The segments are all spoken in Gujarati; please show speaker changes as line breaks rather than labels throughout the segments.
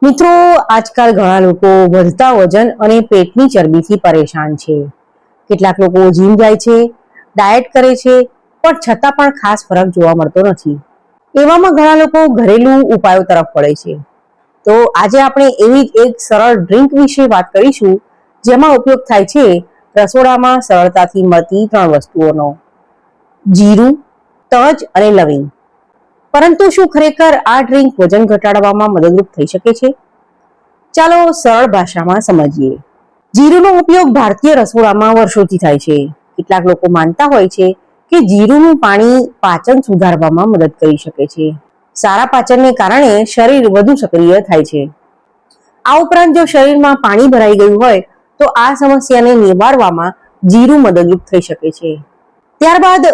મિત્રો, આજકાલ ઘણા લોકો વધતા વજન અને પેટની ચરબીથી પરેશાન છે. કેટલાક લોકો જીમ જાય છે, ડાયટ કરે છે, પણ છતાં પણ ખાસ ફરક જોવા મળતો નથી. એવામાં ઘણા લોકો ઘરેલું ઉપાયો તરફ વળે છે. તો આજે આપણે એવી જ એક સરળ ડ્રિંક વિશે વાત કરીશું, જેમાં ઉપયોગ થાય છે રસોડામાં સરળતાથી મળતી 3 વસ્તુઓનો: જીરું, તજ અને લવિંગ. પરંતુ શું ખરેખર આ ડ્રિંક વજન ઘટાડવામાં મદદરૂપ થઈ શકે છે? ચાલો સરળ ભાષામાં સમજીએ. જીરુંનો ઉપયોગ ભારતીય રસોડામાં વર્ષોથી થાય છે. કેટલાક લોકો માનતા હોય છે કે જીરુંનું પાણી પાચન સુધારવામાં મદદ કરી શકે છે. સારા પાચનને કારણે શરીર વધુ સક્રિય થાય છે. આ ઉપરાંત જો શરીરમાં પાણી ભરાઈ ગયું હોય તો આ સમસ્યાને નિવારવામાં જીરું મદદરૂપ થઈ શકે છે. ત્યારબાદ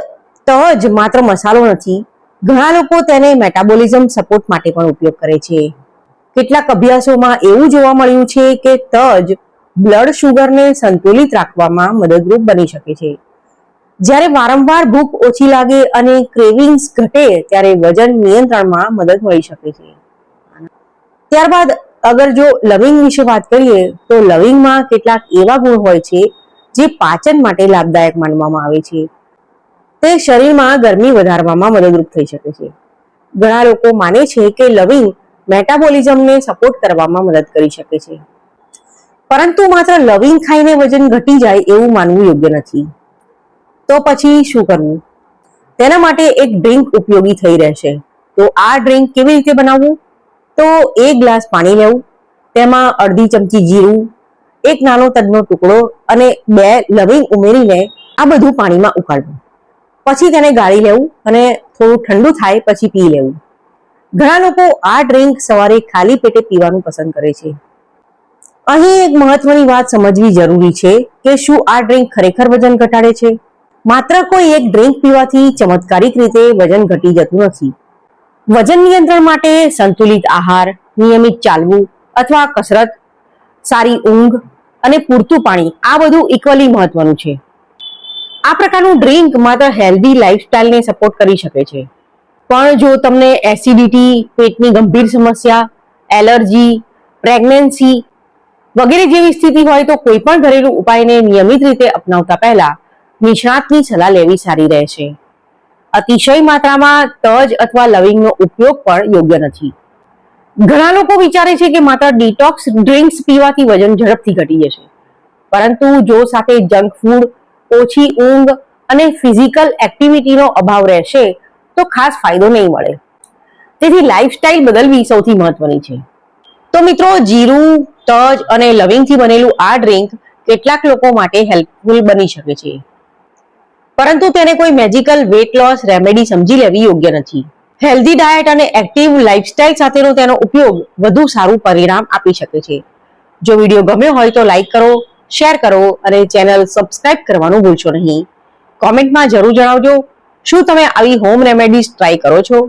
તજ માત્ર મસાલો નથી, ઘણા લોકો તેને મેટાબોલિઝમ સપોર્ટ માટે પણ ઉપયોગ કરે છે. કેટલાક અભ્યાસોમાં એવું જોવા મળ્યું છે કે તજ બ્લડ શુગરને સંતુલિત રાખવામાં મદદરૂપ બની શકે છે. જ્યારે વારંવાર ભૂખ ઓછી લાગે અને ક્રેવિંગ્સ ઘટે ત્યારે વજન નિયંત્રણમાં મદદ મળી શકે છે. ત્યારબાદ અગર જો લવિંગ વિશે વાત કરીએ તો લવિંગમાં કેટલાક એવા ગુણ હોય છે જે પાચન માટે લાભદાયક માનવામાં આવે છે. તે શરીરમાં ગરમી વધારવામાં મદદરૂપ થઈ શકે છે. ઘણા લોકો માને છે કે લવિંગ મેટાબોલિઝમને સપોર્ટ કરવામાં મદદ કરી શકે છે. પરંતુ માત્ર લવિંગ ખાઈને વજન ઘટી જાય એવું માનવું યોગ્ય નથી. તો પછી શું કરવું? તેના માટે એક ડ્રિંક ઉપયોગી થઈ રહેશે. તો આ ડ્રિંક કેવી રીતે બનાવવું? તો 1 ગ્લાસ પાણી લેવું, તેમાં અડધી ચમચી જીરું, 1 નાનો તજનો ટુકડો અને 2 લવિંગ ઉમેરીને આ બધું પાણીમાં ઉકાળવું. પછી તેને ગાળી લેવું અને થોડું ઠંડુ થાય પછી પી લેવું. ઘણા લોકો આ ડ્રિંક સવારે ખાલી પેટે પીવાનું પસંદ કરે છે. અહીં એક મહત્વની વાત સમજવી જરૂરી છે કે શું આ ડ્રિંક ખરેખર વજન ઘટાડે છે? માત્ર કોઈ એક ડ્રિંક પીવાથી ચમત્કારિક રીતે વજન ઘટી જતું નથી. વજન નિયંત્રણ માટે સંતુલિત આહાર, નિયમિત ચાલવું અથવા કસરત, સારી ઊંઘ અને પૂરતું પાણી આ બધું ઇક્વલી મહત્વનું છે. આ પ્રકારનું ડ્રિંક માત્ર હેલ્ધી લાઇફસ્ટાઇલને સપોર્ટ કરી શકે છે. પણ જો તમને એસિડિટી, પેટની ગંભીર સમસ્યા, એલર્જી, પ્રેગ્નન્સી વગેરે જેવી સ્થિતિ હોય તો કોઈ પણ ઘરેલું ઉપાયને નિયમિત રીતે અપનાવતા પહેલા નિષ્ણાતની સલાહ લેવી સારી રહેશે. અતિશય માત્રામાં તજ અથવા લવિંગનો ઉપયોગ પણ યોગ્ય નથી. ઘણા લોકો વિચારે છે કે માત્ર ડિટોક્સ ડ્રિંક્સ પીવાથી વજન ઝડપથી ઘટી જશે. પરંતુ જો સાથે જંક ફૂડ, ઓછી ઊંઘ અને ફિઝિકલ એક્ટિવિટીનો અભાવ રહેશે તો ખાસ ફાયદો નહીં મળે. તેથી લાઇફસ્ટાઇલ બદલવી સૌથી મહત્વની છે. તો મિત્રો, જીરું, તજ અને લવિંગથી બનેલું આ ડ્રિંક કેટલાક લોકો માટે હેલ્પફુલ બની શકે છે. પરંતુ તેને કોઈ મેજિકલ વેટ લોસ રેમેડી સમજી લેવી યોગ્ય નથી. હેલ્ધી ડાયટ અને એક્ટિવ લાઇફસ્ટાઇલ સાથેનો તેનો ઉપયોગ વધુ સારું પરિણામ આપી શકે છે. જો વિડીયો ગમ્યો હોય તો લાઈક કરો, શેર કરો અને ચેનલ સબસ્ક્રાઇબ કરવાનું ભૂલશો નહીં. કોમેન્ટમાં જરૂર જણાવજો, શું તમે આવી હોમ રેમેડીઝ ટ્રાય કરો છો?